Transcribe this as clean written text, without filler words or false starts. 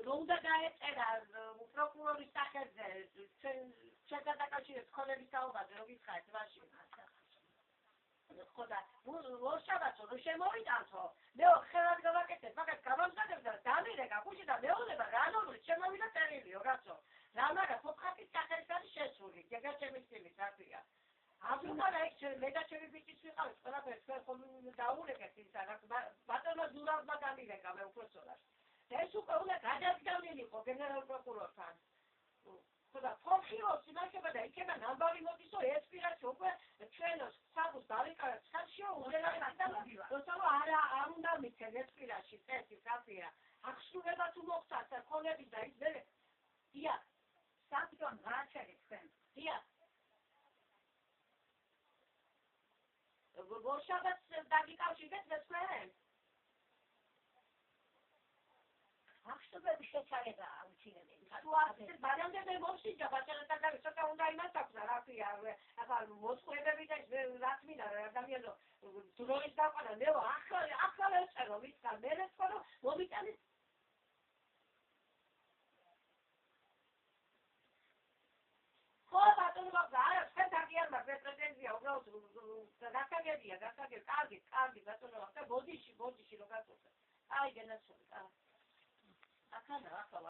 რომ უნდა დაეწერა პროკურორის სახელზე ჩვენთან დაკავშირებით ქონების თაობაზე რომ გითხარით მაშინ ხოდა ორშაბათო რომ შემოვიტანთო მე ხელად გავაკეთებ მაგას გამომზადებ და დამირეკა ქუჩი და მეუბნება რა ნორმით შემოვიდა წერილიო რაცო რა მაგას ფოფხატის სახელით არის შესული გეგაჩემის სტილის რაფია აბუყარა ეს მე და ჩემი ბიჭიც ვიყავით ყველაფერს თქვენ ხომ დაურეკეთ ისა რა ბატონო ზურავმა დამირეკა მე უпроსოლას ეს უკვე უნდა გადადგამილიყო გენერალ პროკურორთან ხოდა ფოქიოს იმაშება და იქება ნამბარი მოდის რომ ეს პირაში უკვე ჩვენოს საბუს დავიკავებ ხალხიო უზელავი როცა არ უნდა მიცენ ეს პირაში წესი კაფია აღსრულება თუ მოხდათ ქონების და ის მე დია საფრთხე რაჩერი თქვენ დია ვორშაბათს დაგიკავშირეთ მე თქვენ აღსრულების შეჩარება აუცილებელი სუასის ბანამდე მე მოსიჯა ბაჭარათა და ცოტა უნდა იმას აქვს რაფია ახლა მოსყრებები და რაც მინდა ადამიანო დროის დაყანა მე ახლა ეწერო მისგან მე ეწერო მომიტანის ხო ბატონო არა თქვენ დაგიარ მაგრამ პრეტენზია უბრალოდ გასაგებია კარგი ბატონო ახლა ბოდიში რო გაწუხე აი გენაცოლე ახლა